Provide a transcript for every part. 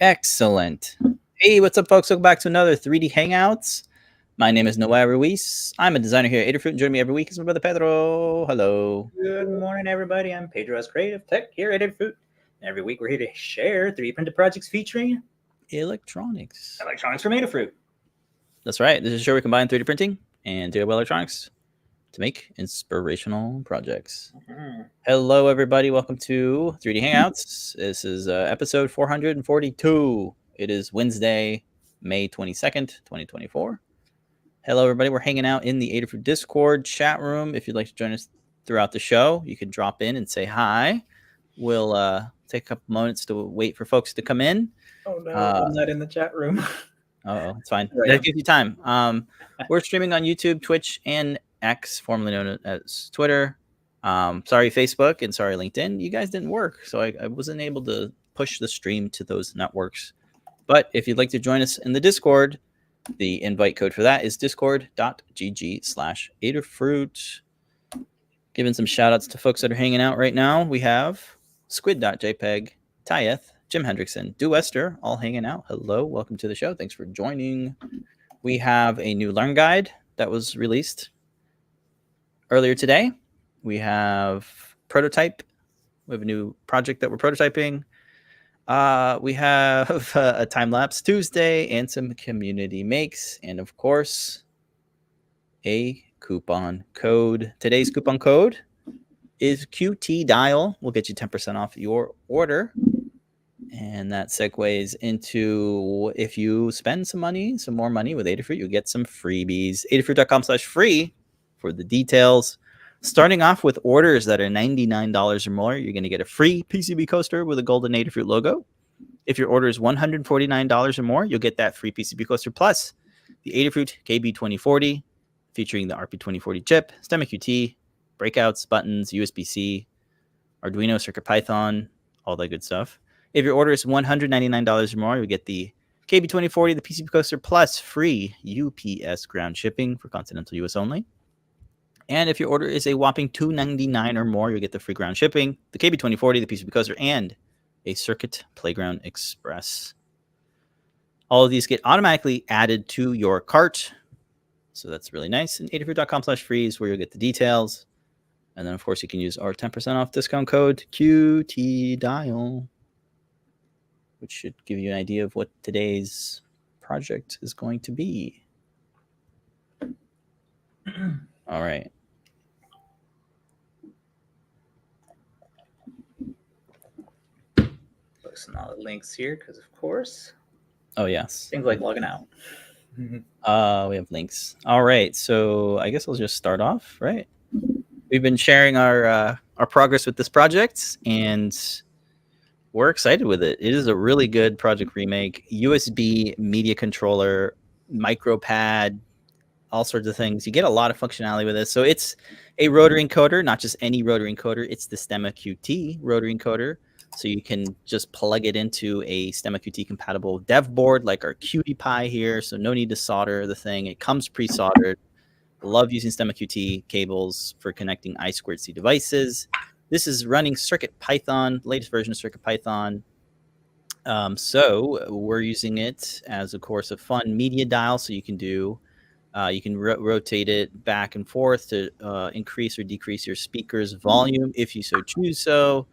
Excellent. Hey, what's up, folks? Welcome back to another 3D Hangouts. My name is Noah Ruiz. I'm a designer here at Adafruit, and joining me every week is my brother Pedro. Hello. Good morning, everybody. I'm Pedro as Creative Tech here at Adafruit. Every week we're here to share 3D printed projects featuring Electronics. electronics from Adafruit. That's right. This is a show we combine 3D printing and DIY electronics to make inspirational projects. Hello, everybody. Welcome to 3D Hangouts. This is episode 442. It is Wednesday, May 22nd, 2024. Hello, everybody. We're hanging out in the Adafruit Discord chat room. If you'd like to join us throughout the show, you can drop in and say hi. We'll take a couple moments to wait for folks to come in. Oh, no. I'm not in the chat room. Oh, it's fine. Right. That gives you time. We're streaming on YouTube, Twitch, and X, formerly known as Twitter. Sorry, Facebook, and sorry, LinkedIn. You guys didn't work, so I wasn't able to push the stream to those networks. But if you'd like to join us in the Discord, the invite code for that is discord.gg/Adafruit. Giving some shout outs to folks that are hanging out right now. We have squid.jpg, Tyeth, Jim Hendrickson, Duester, all hanging out. Hello, welcome to the show. Thanks for joining. We have a new Learn Guide that was released earlier today. We have Prototype. We have a new project that we're prototyping. We have a Timelapse Tuesday and some community makes. And of course, a coupon code. Today's coupon code is QTDial. We'll get you 10% off your order. And that segues into if you spend some more money with Adafruit, you'll get some freebies. Adafruit.com/free for the details. Starting off with orders that are $99 or more, you're going to get a free PCB coaster with a golden Adafruit logo. If your order is $149 or more, you'll get that free PCB coaster plus the Adafruit KB2040 featuring the RP2040 chip, Stemma QT, breakouts, buttons, USB-C, Arduino, CircuitPython, all that good stuff. If your order is $199 or more, you'll get the KB2040, the PCB coaster plus free UPS ground shipping for continental US only. And if your order is a whopping $299 or more, you'll get the free ground shipping, the KB2040, the PCB coaster, and a Circuit Playground Express. All of these get automatically added to your cart. So that's really nice. And Adafruit.com/free is where you'll get the details. And then, of course, you can use our 10% off discount code QTDial, which should give you an idea of what today's project is going to be. All right. Posting all the links here because, of course. Oh, yes. Things like logging out. We have links. All right. So I guess I'll just start off, right? We've been sharing our progress with this project, and we're excited with it. It is a really good project remake. USB media controller, micro pad, all sorts of things. You get a lot of functionality with this. So it's a rotary encoder, not just any rotary encoder. It's the Stemma QT rotary encoder. So you can just plug it into a Stemma QT compatible dev board like our QTPy here. So no need to solder the thing. It comes pre-soldered. Love using Stemma QT cables for connecting I2C devices. This is running CircuitPython, latest version of CircuitPython. So we're using it as, of course, a fun media dial. So you can do, you can rotate it back and forth to increase or decrease your speaker's volume if you so choose so.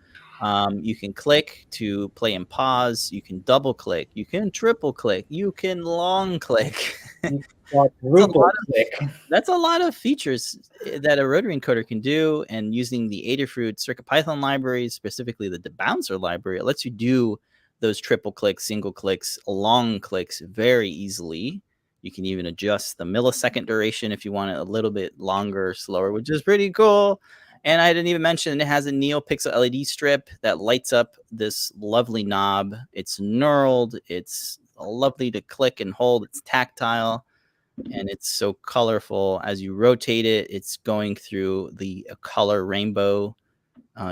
You can click to play and pause. You can double click. You can triple click. You can long click. That's a lot of features that a rotary encoder can do. And using the Adafruit CircuitPython library, specifically the debouncer library, it lets you do those triple clicks, single clicks, long clicks very easily. You can even adjust the millisecond duration if you want it a little bit longer or slower, which is pretty cool. And I didn't even mention it has a NeoPixel LED strip that lights up this lovely knob. It's knurled. It's lovely to click and hold. It's tactile. And it's so colorful. As you rotate it, it's going through the color rainbow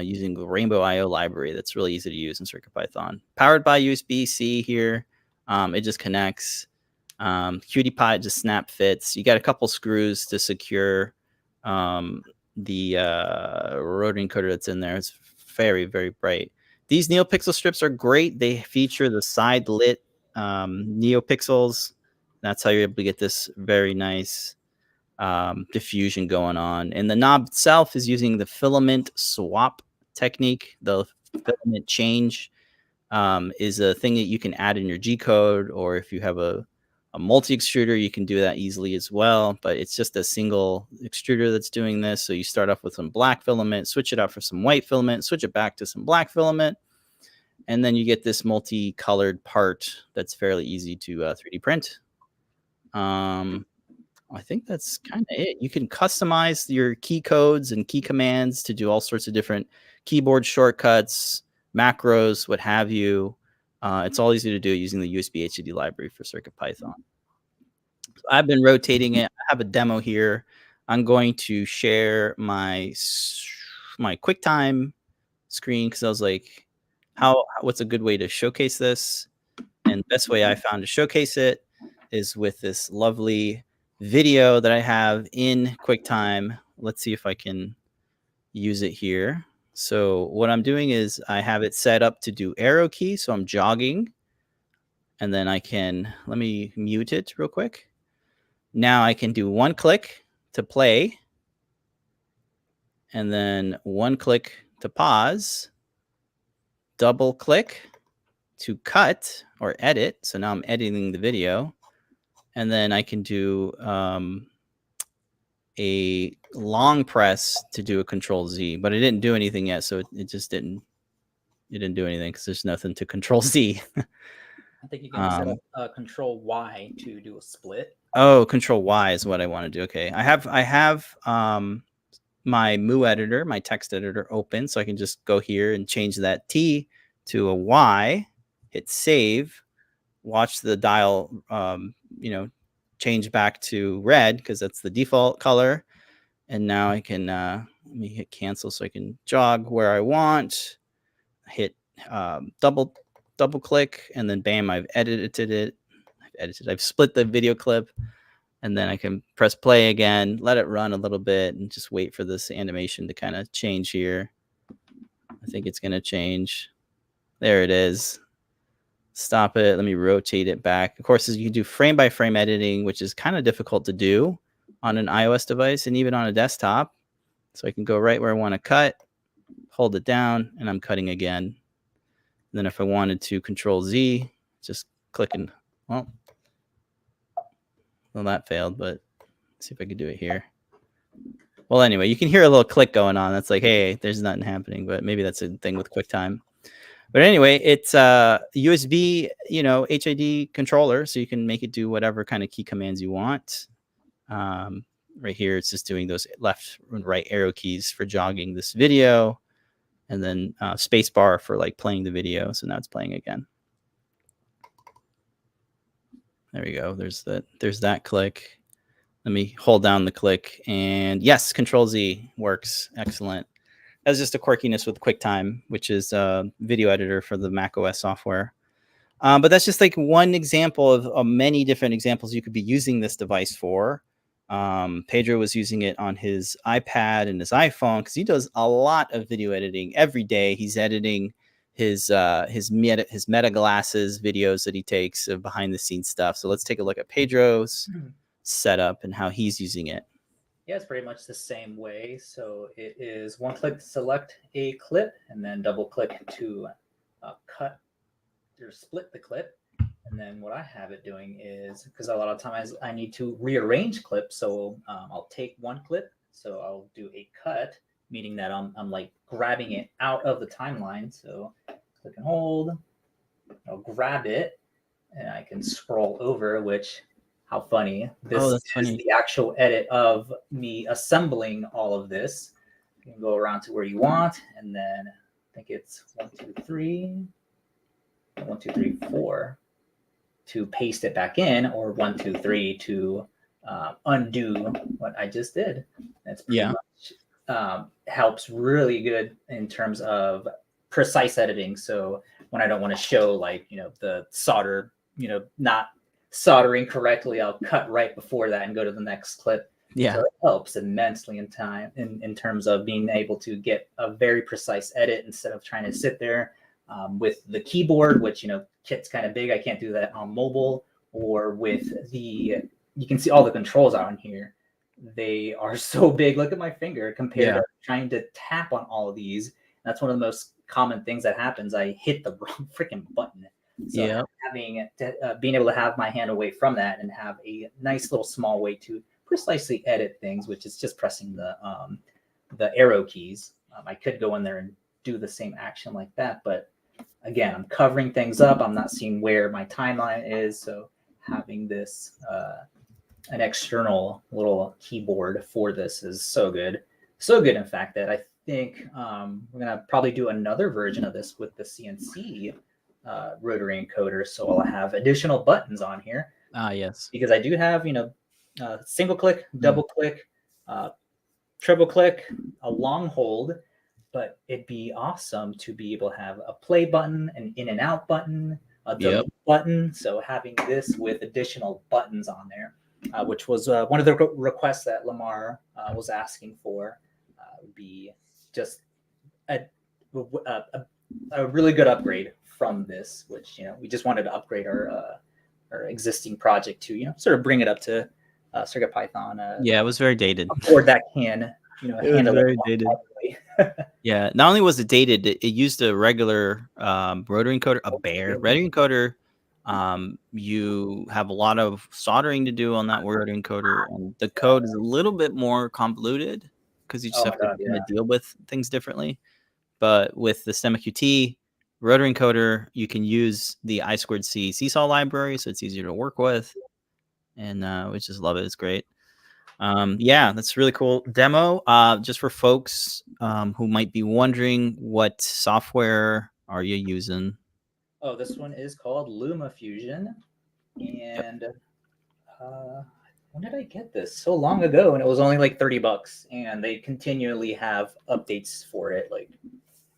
using the Rainbow IO library. That's really easy to use in CircuitPython. Powered by USB-C here. It just connects. QTPy just snap fits. You got a couple screws to secure the rotary encoder that's in there. It's very, very bright. These NeoPixel strips are great. They feature the side lit NeoPixels. That's how you're able to get this very nice diffusion going on. And the knob itself is using the filament swap technique. The filament change is a thing that you can add in your G code, or if you have a multi-extruder, you can do that easily as well. But it's just a single extruder that's doing this. So you start off with some black filament, switch it out for some white filament, switch it back to some black filament, and then you get this multicolored part that's fairly easy to 3D print. I think that's kind of it. You can customize your key codes and key commands to do all sorts of different keyboard shortcuts, macros, what have you. It's all easy to do using the USB HDD library for CircuitPython. So I've been rotating it. I have a demo here. I'm going to share my QuickTime screen because I was like, what's a good way to showcase this? And the best way I found to showcase it is with this lovely video that I have in QuickTime. Let's see if I can use it here. So what I'm doing is I have it set up to do arrow key. So I'm jogging, and then let me mute it real quick. Now I can do one click to play, and then one click to pause, double click to cut or edit. So now I'm editing the video. And then I can do a long press to do a Control Z, but I didn't do anything yet, so it just didn't do anything because there's nothing to Control Z. I think you can set up Control Y to do a split. Oh, Control Y is what I want to do. Okay, I have my Mu editor, my text editor open, so I can just go here and change that T to a Y, hit save, watch the dial change back to red because that's the default color. And now I can let me hit cancel so I can jog where I want, hit double click, and then bam, I've edited it. I've split the video clip, and then I can press play again, let it run a little bit, and just wait for this animation to kind of change here. I think it's going to change. There it is. Stop it. Let me rotate it back. Of course, you can do frame by frame editing, which is kind of difficult to do on an iOS device and even on a desktop. So I can go right where I want to cut, hold it down, and I'm cutting again. And then if I wanted to Control Z, just click and, well, that failed, but let's see if I could do it here. Well, anyway, you can hear a little click going on. That's like, hey, there's nothing happening, but maybe that's a thing with QuickTime. But anyway, it's a USB, HID controller, so you can make it do whatever kind of key commands you want. Right here, it's just doing those left and right arrow keys for jogging this video, and then space bar for like playing the video. So now it's playing again. There we go. There's that click. Let me hold down the click, and yes, Control Z works. Excellent. That's just a quirkiness with QuickTime, which is a video editor for the macOS software. But that's just like one example of many different examples you could be using this device for. Pedro was using it on his iPad and his iPhone because he does a lot of video editing every day. He's editing his Meta Glasses videos that he takes of behind the scenes stuff. So let's take a look at Pedro's setup and how he's using it. Yeah, it's pretty much the same way. So it is one click to select a clip, and then double click to cut or split the clip. And then what I have it doing is, because a lot of times I need to rearrange clips, so I'll take one clip, so I'll do a cut, meaning that I'm like grabbing it out of the timeline. So click and hold, I'll grab it, and I can scroll over, which, how funny. This is the actual edit of me assembling all of this. You can go around to where you want, and then I think it's 1, 2, 3, 1, 2, 3, 4 to paste it back in, or 1, 2, 3 to undo what I just did. That's pretty much helps really good in terms of precise editing. So when I don't want to show the solder, not soldering correctly, I'll cut right before that and go to the next clip. Yeah, so it helps immensely in terms of being able to get a very precise edit instead of trying to sit there, with the keyboard, which, kit's kind of big. I can't do that on mobile, or with you can see all the controls on here. They are so big. Look at my finger compared to trying to tap on all of these. That's one of the most common things that happens. I hit the wrong freaking button. So being able to have my hand away from that and have a nice little small way to precisely edit things, which is just pressing the arrow keys. I could go in there and do the same action like that, but again, I'm covering things up. I'm not seeing where my timeline is. So having this an external little keyboard for this is so good. So good, in fact, that I think we're going to probably do another version of this with the CNC rotary encoder. So I'll have additional buttons on here. Yes. Because I do have, single click, double click, triple click, a long hold, but it'd be awesome to be able to have a play button, an in and out button, a delete button. So having this with additional buttons on there, which was one of the requests that Lamar was asking for, would be just a really good upgrade from this, which, we just wanted to upgrade our existing project to, sort of bring it up to CircuitPython. It was very dated. A board that can, handle very dated. Yeah, not only was it dated, it used a regular rotary encoder, a bare rotary encoder. You have a lot of soldering to do on that rotary encoder, and the code is a little bit more convoluted because you just have to kind of deal with things differently. But with the Stemma QT rotary encoder, you can use the I2C Seesaw library, so it's easier to work with, and we just love it. It's great. That's really cool demo. Just for folks who might be wondering, what software are you using? Oh, this one is called Luma Fusion, and when did I get this? So long ago, and it was only like $30, and they continually have updates for it. Like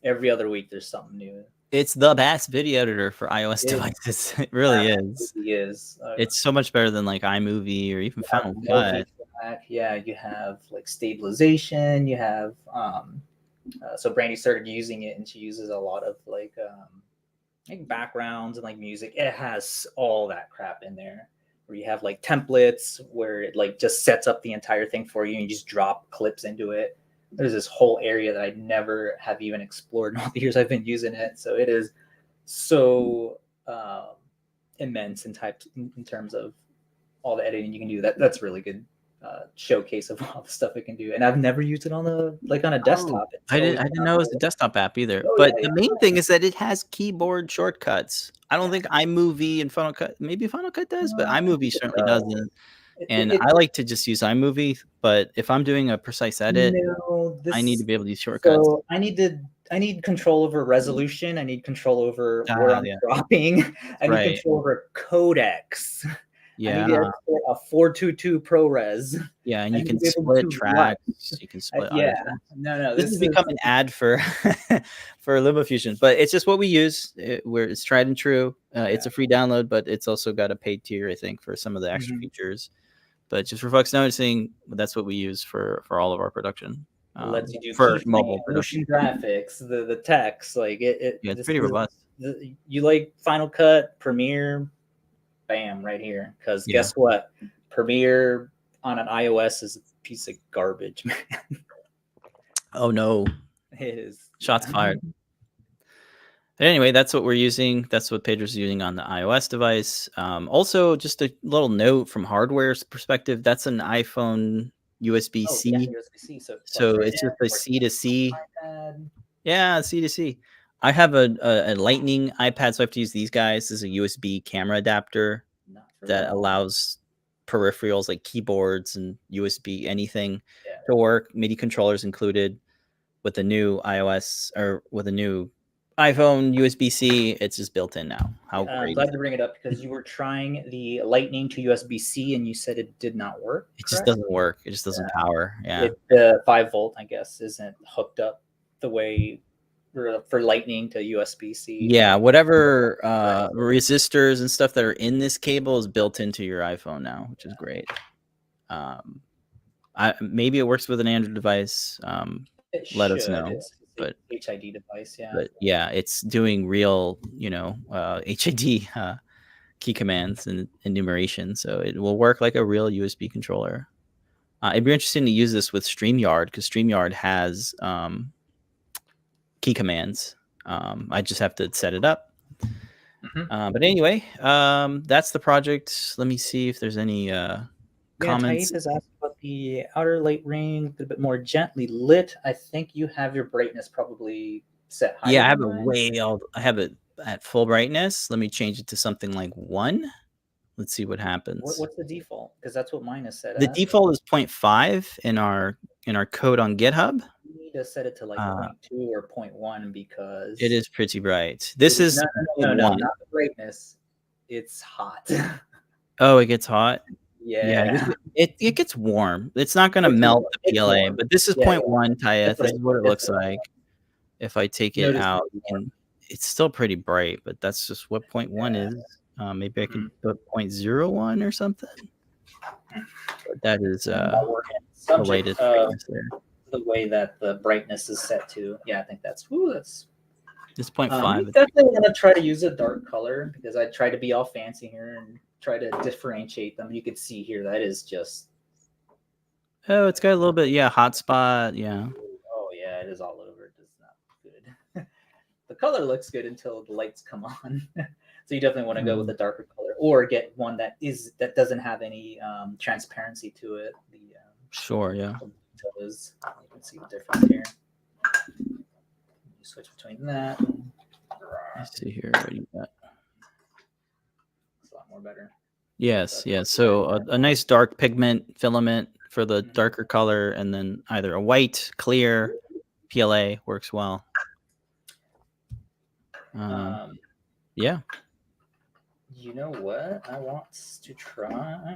every other week, there's something new. It's the best video editor for iOS devices. It really is. It is. It's so much better than like iMovie or even Final Cut. Yeah, you have like stabilization. You have so Brandy started using it, and she uses a lot of like backgrounds and like music. It has all that crap in there. Where you have like templates where it like just sets up the entire thing for you, and you just drop clips into it. There's this whole area that I never have even explored in all the years I've been using it. So it is so immense in terms of all the editing you can do. That's really good showcase of all the stuff it can do. And I've never used it on a desktop. I didn't know it was a desktop app either. The main thing is that it has keyboard shortcuts. I don't think iMovie and Final Cut, maybe Final Cut does, but iMovie certainly doesn't. And I like to just use iMovie, but if I'm doing a precise edit, I need to be able to use shortcuts. So I need control over resolution. I need control over where I'm dropping. I need control over codecs. Yeah. I need to export a 422 ProRes. Yeah, and you can split tracks. You can split. No. This has become an ad for for Luma Fusion, but it's just what we use. It's tried and true. It's a free download, but it's also got a paid tier, I think, for some of the extra features. But just for folks noticing, that's what we use for all of our production. Lets you do for mobile motion graphics, the text, like it. Yeah, it's pretty robust. You like Final Cut, Premiere, bam, right here. Because guess what? Premiere on an iOS is a piece of garbage, man. Oh no! It is. Shots fired. But anyway, that's what we're using. That's what Pedro's using on the iOS device. Also, just a little note from hardware's perspective, that's an iPhone USB-C. USB-C. So it's just a C to C. Yeah, C to C. I have a Lightning iPad, so I have to use these guys. This is a USB camera adapter that allows peripherals like keyboards and USB anything to work. MIDI controllers included with the new iOS or with the new iPhone USB-C. It's just built in now. I'm glad to bring it up because you were trying the Lightning to USB-C and you said it did not work. It just doesn't work. It just doesn't power. Yeah. The 5 volt, I guess, isn't hooked up the way for Lightning to USB-C. Yeah, whatever resistors and stuff that are in this cable is built into your iPhone now, which is great. Maybe it works with an Android device. Let us know. but HID device, yeah. But yeah, it's doing real, HID key commands and enumeration. So it will work like a real USB controller. It'd be interesting to use this with StreamYard because StreamYard has key commands. I just have to set it up. But anyway, that's the project. Let me see if there's any comments. Taith has asked about the outer light ring, a bit more gently lit. I think you have your brightness probably set higher. Yeah, I have it at full brightness. Let me change it to something like 1. Let's see what happens. What's the default? Because that's what mine is set The at. default is 0.5 in our code on GitHub. You need to set it to like 0.2 or 0.1 because it is pretty bright. This is no, not the brightness. It's hot. Oh, it gets hot. Yeah. It gets warm. It's not going to melt the PLA, but this is 0.1 Tieth. This is what it looks like. If I take it out, it's still pretty bright, but that's just what 0.1 is. Maybe I can put 0.01 or something. But that is the latest brightness there. The way that the brightness is set to. Yeah, I think that's this 0.5. I'm definitely gonna try to use a dark color because I try to be all fancy here and try to differentiate them. You can see here that is just. Oh, it's got a little bit, hot spot, yeah. Oh yeah, it is all over. It's not good. The color looks good until the lights come on. So you definitely want to go with a darker color, or get one that doesn't have any transparency to it. Sure, yeah. You can see the difference here. You switch between that. Let's see here. What do you got? It's a lot more better. Yes. So a nice dark pigment filament for the darker color, and then either a white, clear PLA works well. Yeah. You know what? I want to try.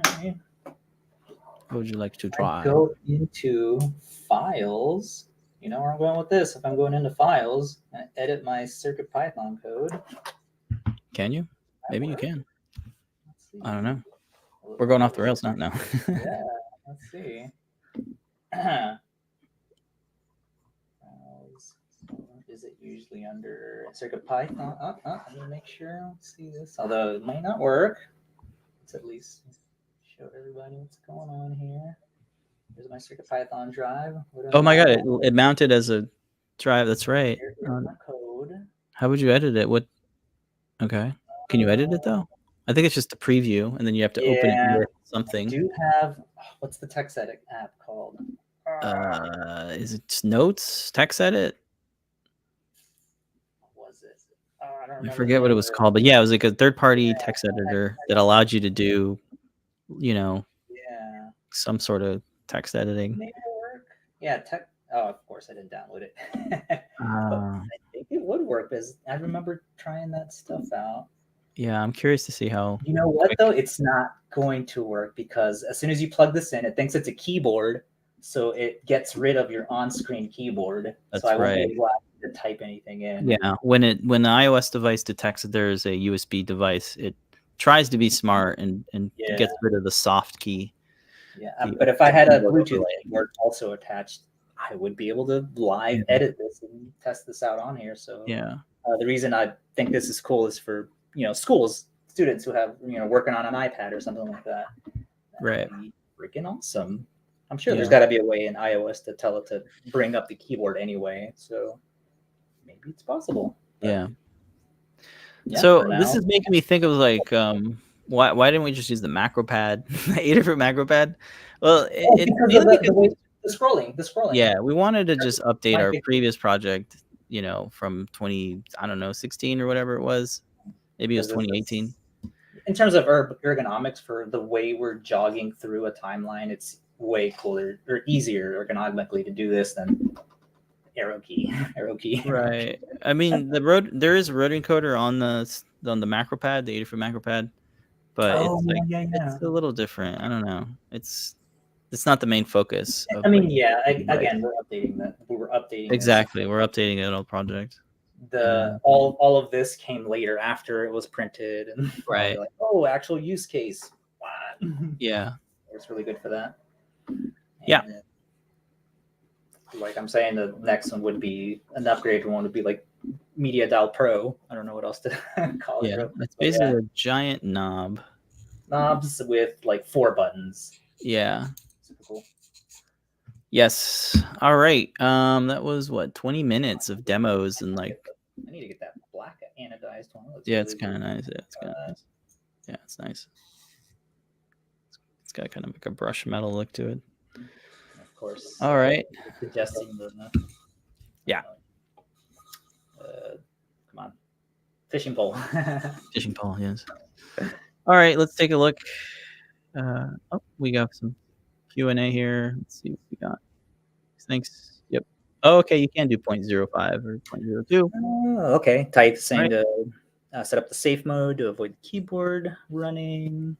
What would you like to try? Go into files. You know where I'm going with this. If I'm going into files and edit my CircuitPython code. Can you? Maybe you can. I don't know. We're going off the rails now. Yeah, let's see. Is it usually under CircuitPython? Let me make sure. Let's see this. Although it might not work. Let's at least show everybody what's going on here. Here's my CircuitPython drive. Oh my god, it mounted as a drive. That's right. Here's my code. How would you edit it? Okay. Can you edit it though? I think it's just a preview, and then you have to open it with something. I do have what's the text edit app called? Is it Notes? Text edit? What was it? I don't remember. I forget what it was called, but yeah, it was like a third-party text editor that allowed you to do, some sort of text editing. Maybe it'll work. Yeah, Oh, of course I didn't download it. I think it would work because I remember trying that stuff out. Yeah, I'm curious to see how. You know what though? It's not going to work because as soon as you plug this in, it thinks it's a keyboard, so it gets rid of your on-screen keyboard. That's so I won't right. be able to type anything in. Yeah, when the iOS device detects that there is a USB device, it tries to be smart and gets rid of the soft key. Yeah, but if I had a Bluetooth keyboard also attached, I would be able to live edit this and test this out on here. So the reason I think this is cool is for students who have working on an iPad or something like that. Right. Freaking awesome. I'm sure there's got to be a way in iOS to tell it to bring up the keyboard anyway. So maybe it's possible. Yeah. So this is making me think of like, why didn't we just use the macro pad, the Adafruit macro pad? Well, because the scrolling. Yeah, we wanted to just update our previous project, from 2016 or whatever it was. Maybe it was 2018. In terms of ergonomics for the way we're jogging through a timeline, it's way cooler or easier ergonomically to do this than arrow key. Right. I mean, there is a rotary encoder on the macro pad, the Adafruit macro pad, but it's a little different. I don't know. It's not the main focus. Again, we're updating that. We're updating. Exactly, we're updating it on project. All of this came later after it was printed, and right. Like, actual use case. Wow. Yeah, it's really good for that. Yeah. like I'm saying, the next one would be an upgrade one would be like Media Dial Pro. I don't know what else to call it. Yeah, real quick, it's but basically yeah. a giant knob. Knobs with like 4 buttons. Yeah. Super cool. Yes. All right. That was what, 20 minutes of demos and like. I need to get that black anodized one. Yeah, it's kind of nice. Yeah, it's kind of nice. Yeah, it's nice. It's got kind of like a brush metal look to it. Of course. All right. Suggesting the. Yeah. Come on. Fishing pole. Fishing pole, yes. All right, let's take a look. Oh, we got some Q&A here. Let's see what we got. Thanks. Yep. Oh, okay, you can do 0.05 or 0.02. Oh, okay. Type saying Right. to set up the safe mode to avoid the keyboard running.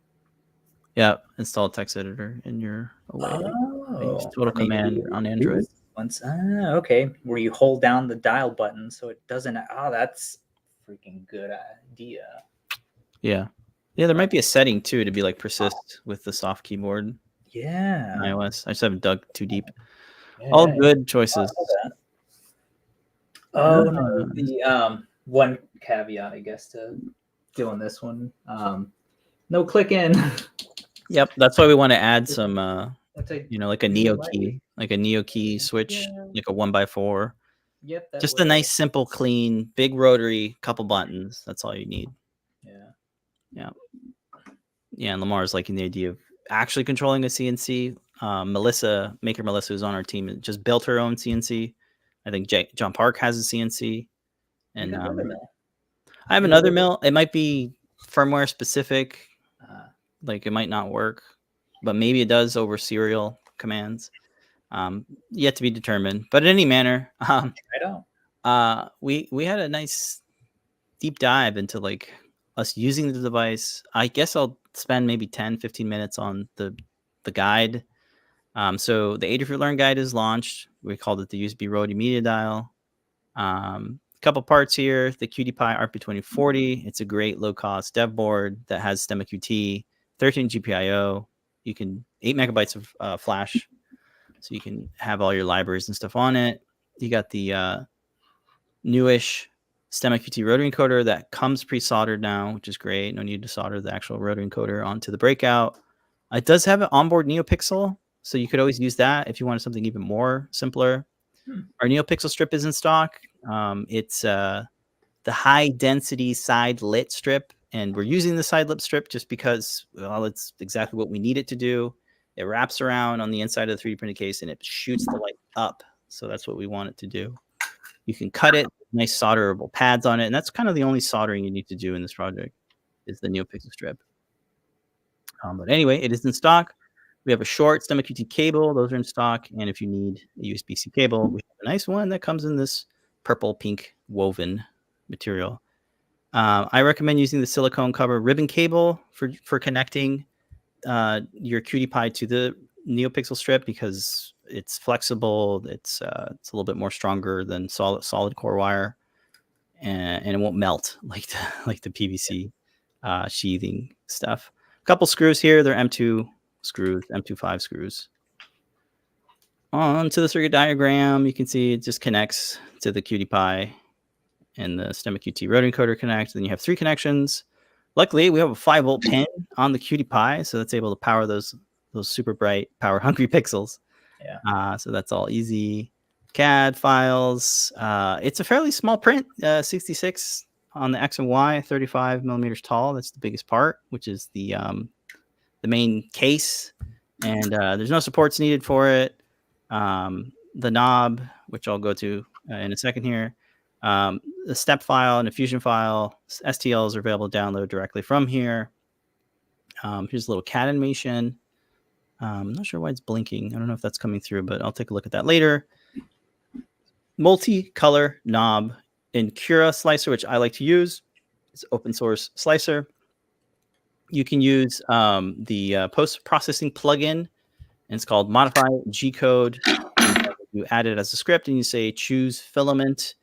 Yeah, install text editor in your use total command on Android. Once, okay, where you hold down the dial button so it doesn't. Oh, that's a freaking good idea. Yeah, there might be a setting too to be like persist with the soft keyboard. Yeah. On iOS. I just haven't dug too deep. All good choices. Oh no, the one caveat, I guess, to doing this one, no click in. Yep, that's why we want to add some, like a Neo light. key, like a Neo key switch, like a 1x4. Yep. Just a nice, simple, clean, big rotary, couple buttons. That's all you need. Yeah. And Lamar's liking the idea of actually controlling a CNC. Maker Melissa, who's on our team, just built her own CNC. I think John Park has a CNC. And I have another mill. It might be firmware specific. Like it might not work, but maybe it does over serial commands. Yet to be determined. But in any manner, we had a nice deep dive into like us using the device. I guess I'll spend maybe 10-15 minutes on the guide. So the Adafruit Learn guide is launched. We called it the USB Rotary Media Dial. Couple parts here. The QTPy RP2040. It's a great low-cost dev board that has Stemma QT, 13 GPIO. You can 8 megabytes of flash, so you can have all your libraries and stuff on it. You got the newish Stemma QT rotary encoder that comes pre-soldered now, which is great. No need to solder the actual rotary encoder onto the breakout. It does have an onboard NeoPixel, so you could always use that if you wanted something even more simpler. Our NeoPixel strip is in stock. It's the high density side lit strip, and we're using the side lit strip just because, well, it's exactly what we need it to do. It wraps around on the inside of the 3D printed case and it shoots the light up. So that's what we want it to do. You can cut it, nice solderable pads on it, and that's kind of the only soldering you need to do in this project is the NeoPixel strip. But anyway, it is in stock. We have a short Stemma QT cable. Those are in stock. And if you need a USB-C cable, we have a nice one that comes in this purple pink woven material. I recommend using the silicone cover ribbon cable for connecting your QTPy to the NeoPixel strip because it's flexible. It's a little bit more stronger than solid core wire, and it won't melt like the PVC sheathing stuff. A couple screws here. They're M2 screws, M25 screws. On to the circuit diagram, you can see it just connects to the QTPy and the Stemma QT rotary encoder connect. Then you have 3 connections. Luckily, we have a 5-volt pin on the QTPy, so that's able to power those super bright, power-hungry pixels. So that's all easy. CAD files. It's a fairly small print, 66 on the X and Y, 35 millimeters tall. That's the biggest part, which is the main case. And there's no supports needed for it. The knob, which I'll go to in a second here. The step file and a Fusion file, STLs are available to download directly from here. Here's a little cat animation. I'm not sure why it's blinking. I don't know if that's coming through, but I'll take a look at that later. Multi-color knob in Cura slicer, which I like to use. It's open source slicer. You can use the post-processing plugin, and it's called Modify G-Code. You add it as a script, and you say choose filament.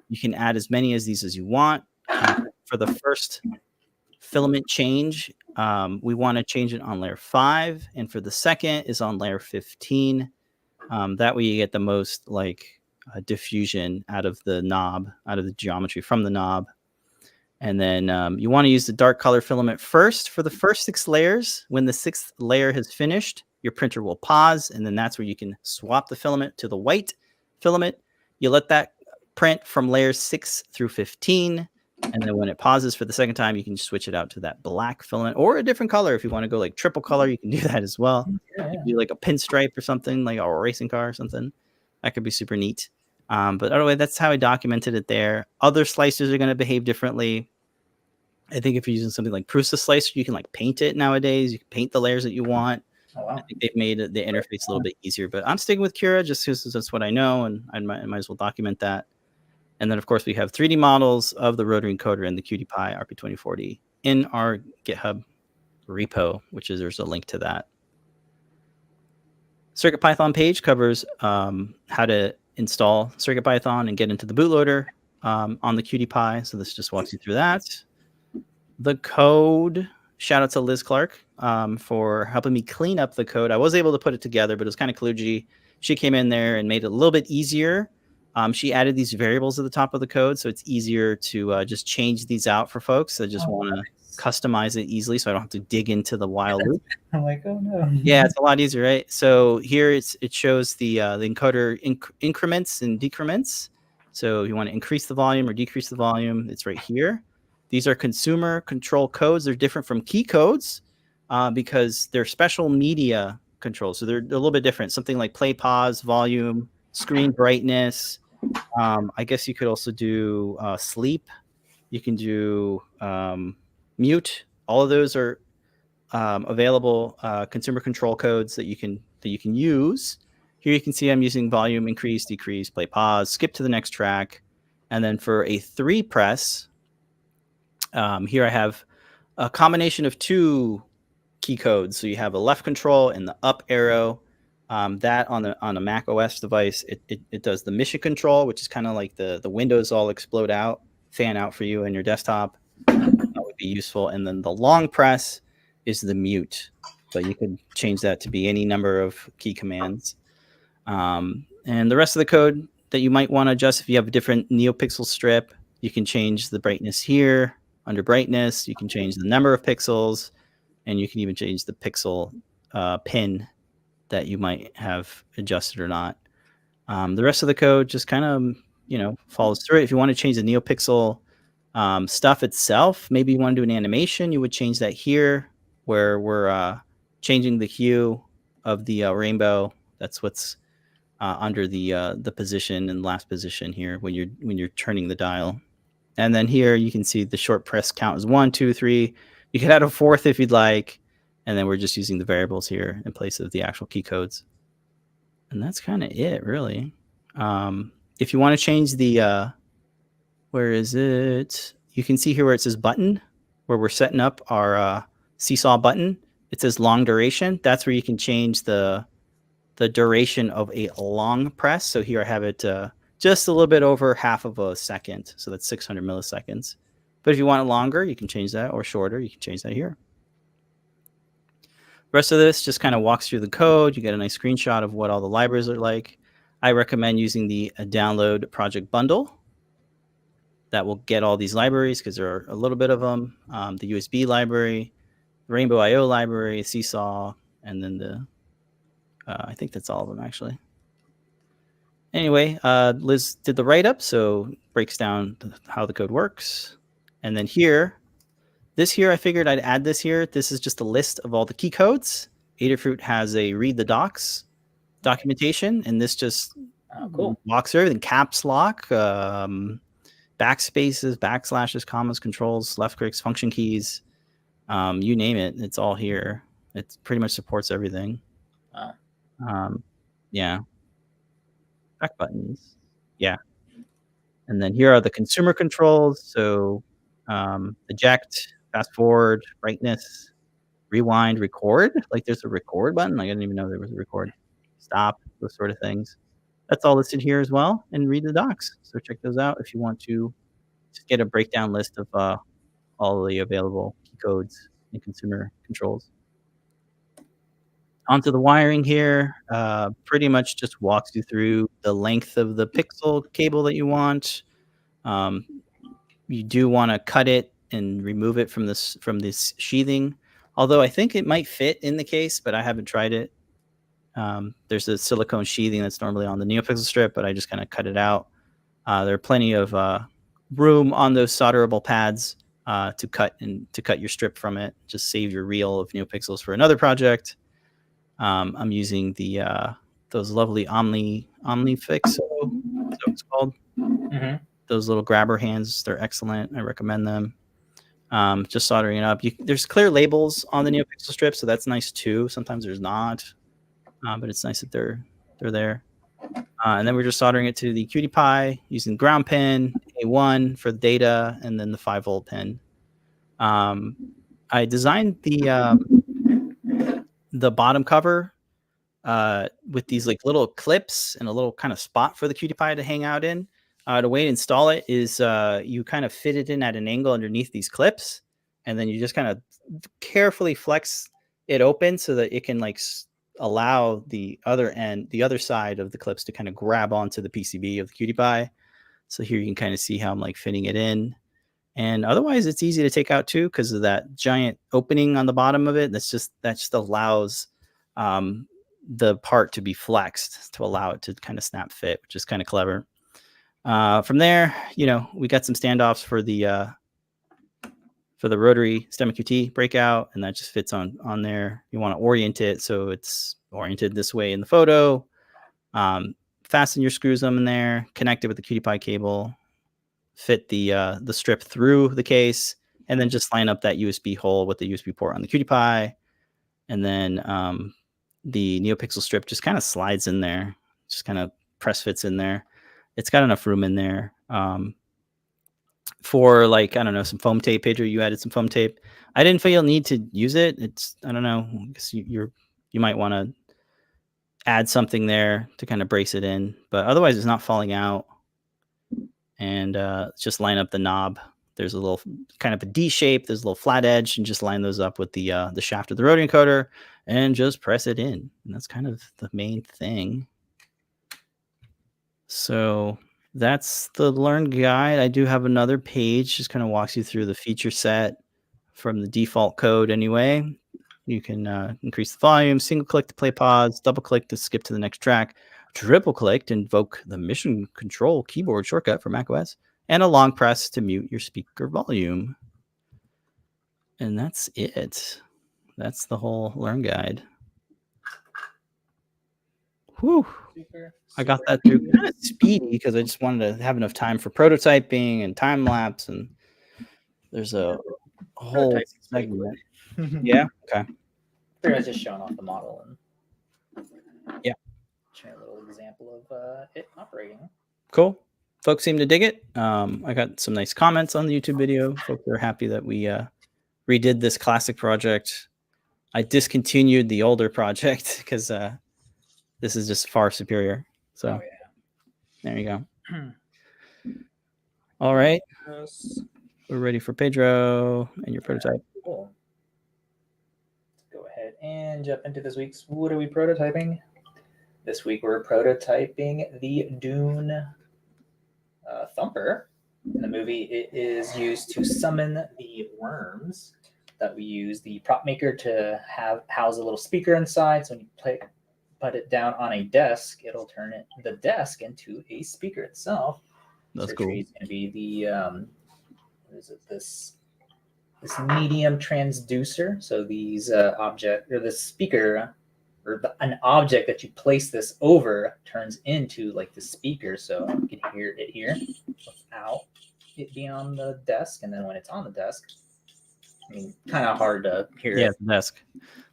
You can add as many as these as you want. For the first filament change, we want to change it on layer 5, and for the second is on layer 15. That way you get the most like diffusion out of the knob, out of the geometry from the knob. And then you want to use the dark color filament first for the first 6 layers. When the 6th layer has finished, your printer will pause, and then that's where you can swap the filament to the white filament. You let that print from layers 6 through 15, and then when it pauses for the second time, you can switch it out to that black filament or a different color. If you want to go like triple color, you can do that as well. Yeah, You yeah. can do like a pinstripe or something, like a racing car or something. That could be super neat. But anyway, that's how I documented it there. Other slicers are going to behave differently. I think if you're using something like Prusa Slicer, you can like paint it nowadays. You can paint the layers that you want. Oh I wow. think they've made the interface a little bit easier, but I'm sticking with Cura just because that's what I know, and I might as well document that. And then, of course, we have 3D models of the Rotary encoder and the QTPy RP2040 in our GitHub repo, which is there's a link to that. CircuitPython page covers how to install CircuitPython and get into the bootloader on the QTPy. So this just walks you through that. The code, shout out to Liz Clark for helping me clean up the code. I was able to put it together, but it was kind of kludgy. She came in there and made it a little bit easier. She added these variables at the top of the code, so it's easier to just change these out for folks that just want to customize it easily, so I don't have to dig into the while loop. I'm like, oh no. Yeah, it's a lot easier, right? So here it shows the encoder increments and decrements. So if you want to increase the volume or decrease the volume, it's right here. These are consumer control codes. They're different from key codes because they're special media controls. So they're a little bit different. Something like play, pause, volume, screen brightness. I guess you could also do sleep. You can do mute. All of those are available consumer control codes that you can use. Here you can see I'm using volume, increase, decrease, play, pause, skip to the next track. And then for a 3 press, here I have a combination of 2 key codes. So you have a left control and the up arrow. That on a Mac OS device, it does the mission control, which is kind of like the windows all explode out, fan out for you in your desktop. That would be useful. And then the long press is the mute, but you could change that to be any number of key commands. And the rest of the code that you might want to adjust, if you have a different NeoPixel strip, you can change the brightness here. Under brightness, you can change the number of pixels, and you can even change the pixel pin that you might have adjusted or not. The rest of the code just kind of, follows through it. If you want to change the NeoPixel stuff itself, maybe you want to do an animation, you would change that here where we're changing the hue of the rainbow. That's what's under the position and last position here when you're turning the dial. And then here you can see the short press count is 1, 2, 3. You could add a 4th if you'd like. And then we're just using the variables here in place of the actual key codes. And that's kind of it, really. If you want to change the, where is it? You can see here where it says button, where we're setting up our seesaw button. It says long duration. That's where you can change the duration of a long press. So here I have it just a little bit over half of a second. So that's 600 milliseconds. But if you want it longer, you can change that, or shorter, you can change that here. The rest of this just kind of walks through the code. You get a nice screenshot of what all the libraries are like. I recommend using the download project bundle. That will get all these libraries because there are a little bit of them. The USB library, the Rainbow IO library, Seesaw, and then the I think that's all of them, actually. Anyway, Liz did the write-up, so breaks down how the code works. And then here, I figured I'd add this here. This is just a list of all the key codes. Adafruit has a read the docs documentation, and this just cool. walks through everything. Caps lock, backspaces, backslashes, commas, controls, left clicks, function keys, you name it. It's all here. It pretty much supports everything. Wow. Yeah. Back buttons. Yeah. And then here are the consumer controls. So eject, fast forward, brightness, rewind, record. Like there's a record button. Like I didn't even know there was a record. Stop, those sort of things. That's all listed here as well. And read the docs. So check those out if you want to just get a breakdown list of all the available key codes and consumer controls. onto the wiring here. Pretty much just walks you through the length of the pixel cable that you want. You do want to cut it and remove it from this sheathing. Although I think it might fit in the case, but I haven't tried it. There's a silicone sheathing that's normally on the NeoPixel strip, but I just kind of cut it out. There are plenty of room on those solderable pads to cut your strip from it. Just save your reel of NeoPixels for another project. I'm using those lovely OmniFix, so it's called. Mm-hmm. Those little grabber hands, they're excellent. I recommend them. Just soldering it up. There's clear labels on the NeoPixel strip, so that's nice too. Sometimes there's not, but it's nice that they're there. And then we're just soldering it to the QTPy using ground pin, A1 for the data, and then the 5-volt pin. I designed the bottom cover with these like little clips and a little kind of spot for the QTPy to hang out in. The way to install it is you kind of fit it in at an angle underneath these clips, and then you just kind of carefully flex it open so that it can like allow the other side of the clips to kind of grab onto the PCB of the QTPy. So here you can kind of see how I'm like fitting it in. And otherwise it's easy to take out too because of that giant opening on the bottom of it. That just allows the part to be flexed to allow it to kind of snap fit, which is kind of clever. From there, we got some standoffs for the Rotary Stemma QT breakout, and that just fits on there. You want to orient it so it's oriented this way in the photo. Fasten your screws in there, connect it with the QTPy cable, fit the strip through the case, and then just line up that USB hole with the USB port on the QTPy. And then the NeoPixel strip just kind of slides in there, just kind of press fits in there. It's got enough room in there. For like, I don't know, some foam tape. Pedro, you added some foam tape. I didn't feel need to use it. I don't know. I guess you might want to add something there to kind of brace it in, but otherwise it's not falling out. And just line up the knob. There's a little kind of a D shape. There's a little flat edge, and just line those up with the shaft of the rotary encoder, and just press it in. And that's kind of the main thing. So that's the Learn guide. I do have another page, just kind of walks you through the feature set from the default code anyway. You can increase the volume, single click to play pause, double click to skip to the next track, triple click to invoke the mission control keyboard shortcut for macOS, and a long press to mute your speaker volume. And that's it. That's the whole Learn guide. Whew. Super. I got that through kind of speedy because I just wanted to have enough time for prototyping and time lapse, and there's a whole segment. Yeah. Okay. Pretty much just showing off the model and showing a little example of it operating. Cool. Folks seem to dig it. I got some nice comments on the YouTube video. Folks are happy that we redid this classic project. I discontinued the older project because this is just far superior. So there you go. All right. We're ready for Pedro and your prototype. Cool. Go ahead and jump into this week's. What are we prototyping? This week we're prototyping the Dune Thumper. In the movie, it is used to summon the worms that we use the PropMaker to house a little speaker inside. So when you put it down on a desk, it'll turn the desk into a speaker itself. That's cool. It's going to be the what is it? This medium transducer. So these the speaker or an object that you place this over turns into like the speaker. So you can hear it here without it being on the desk, and then when it's on the desk, I mean, kind of hard to hear. Yeah, it. the desk.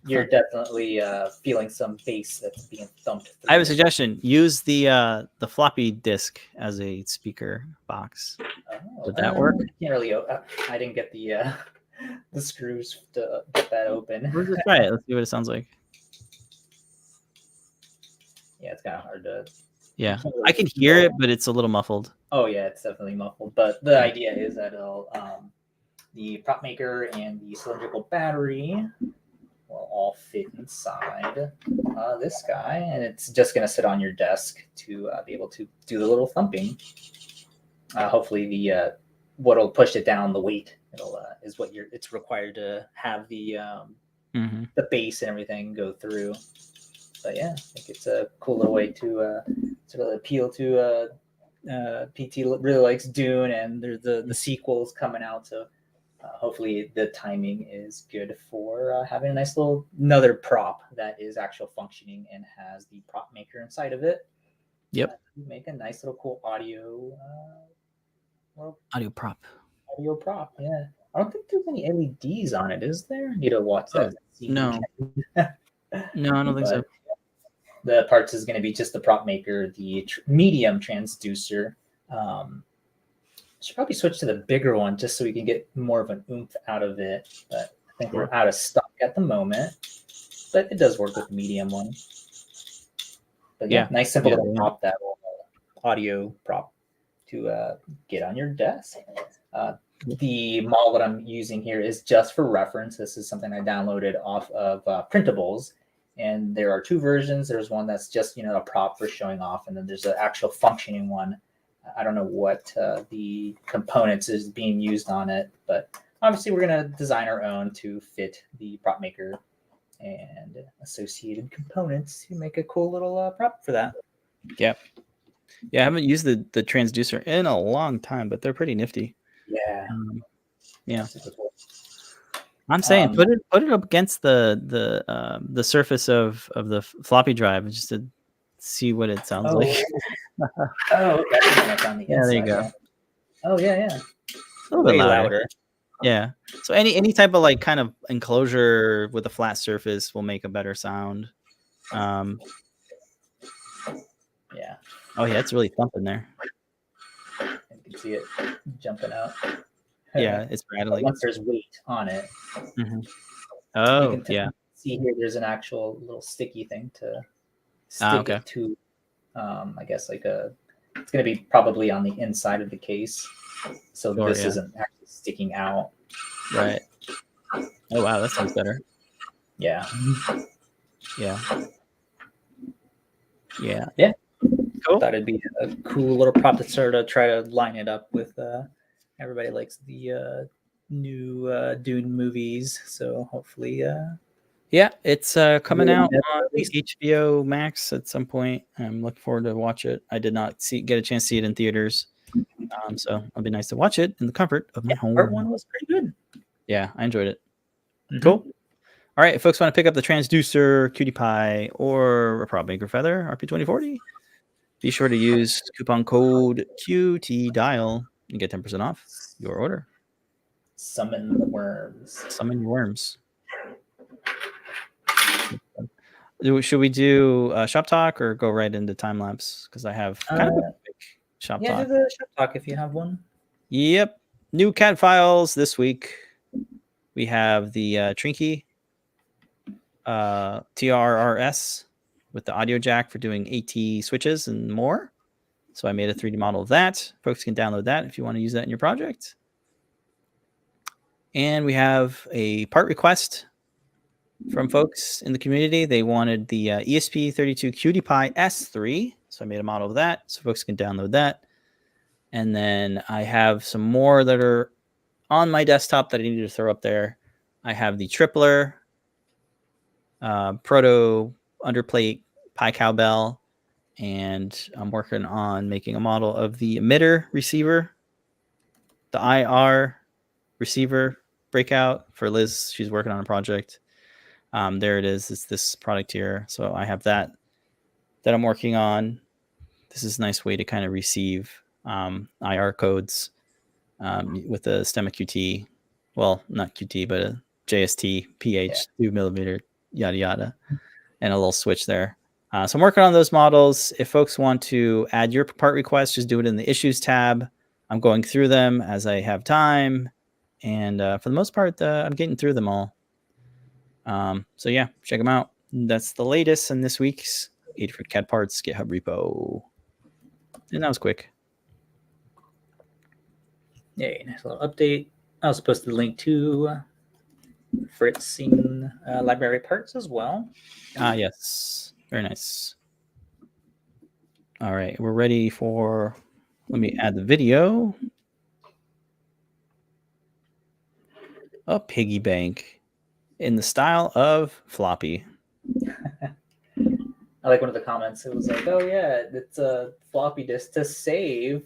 You're definitely feeling some bass that's being thumped through. I have a suggestion. Use the floppy disk as a speaker box. Would that work? Can't really. I didn't get the screws to get that open. Let's just try it. Let's see what it sounds like. Yeah, it's kind of hard to. Yeah, I can hear it, but it's a little muffled. Oh yeah, it's definitely muffled. But the idea is that it'll the PropMaker and the cylindrical battery will all fit inside this guy, and it's just going to sit on your desk to be able to do the little thumping. Hopefully, the what'll push it down, the weight, is what it's required to have the base and everything go through. But yeah, I think it's a cool little way to sort of appeal to PT really likes Dune, and there's the sequels coming out, so hopefully the timing is good for having a nice little another prop that is actual functioning and has the PropMaker inside of it. Yep. Make a nice little cool audio audio prop. Audio prop, yeah. I don't think there's any LEDs on it, is there? Need to watch that. No. No, I don't think so. The parts is going to be just the PropMaker, the medium transducer. Should probably switch to the bigger one just so we can get more of an oomph out of it. But I think we're out of stock at the moment. But it does work with the medium one. But yeah, nice simple little prop, that audio prop to get on your desk. The model that I'm using here is just for reference. This is something I downloaded off of Printables. And there are two versions. There's one that's just, a prop for showing off. And then there's an actual functioning one. I don't know what the components is being used on it, but obviously we're going to design our own to fit the PropMaker and associated components to make a cool little prop for that. Yep. Yeah, I haven't used the transducer in a long time, but they're pretty nifty. Yeah. Yeah. I'm saying put it up against the surface of the floppy drive just to see what it sounds like. Oh, that's on the inside. Yeah, there you go. Yeah. Oh, yeah. A little bit louder. Yeah. So any type of like kind of enclosure with a flat surface will make a better sound. Yeah. Oh yeah, it's really thumping there. You can see it jumping out. Yeah, it's rattling. Once there's weight on it. Mm-hmm. Oh, yeah. See here, there's an actual little sticky thing to stick it to. I guess it's going to be probably on the inside of the case, so this isn't actually sticking out. Right. Oh wow, that sounds better. Yeah. Yeah. Cool. Thought it'd be a cool little prop to sort of try to line it up with. Everybody likes the new Dune movies, so hopefully. Yeah, it's coming out on HBO Max at some point. I'm looking forward to watch it. I did not get a chance to see it in theaters, so it'll be nice to watch it in the comfort of my home. Part one was pretty good. Yeah, I enjoyed it. Mm-hmm. Cool. All right, if folks want to pick up the transducer, QTPy, or a PropMaker Feather RP2040, be sure to use coupon code QTDial and get 10% off your order. Summon the worms. Summon your worms. Should we do shop talk or go right into time lapse? Because I have kind of a big shop talk. Yeah, do the shop talk if you have one. Yep. New CAD files this week. We have the Trinky TRRS with the audio jack for doing AT switches and more. So I made a 3D model of that. Folks can download that if you want to use that in your project. And we have a part request from folks in the community. They wanted the ESP32 QTPy S3. So I made a model of that so folks can download that. And then I have some more that are on my desktop that I need to throw up there. I have the Tripler, Proto Underplate Pi Cowbell, and I'm working on making a model of the emitter receiver, the IR receiver breakout for Liz. She's working on a project. There it is. It's this product here. So I have that I'm working on. This is a nice way to kind of receive IR codes with a Stemma QT. Well, not QT, but a JST, pH, 2 millimeter, yada, yada, and a little switch there. So I'm working on those models. If folks want to add your part request, just do it in the issues tab. I'm going through them as I have time. And for the most part, I'm getting through them all. So yeah, check them out. That's the latest in this week's 8 for CAD Parts GitHub repo. And that was quick. Yay, nice little update. I was supposed to link to Fritzing in library parts as well. Yes. Very nice. All right. We're ready for, let me add the video. A piggy bank in the style of Floppy. I like one of the comments. It was like, "Oh yeah, it's a floppy disk to save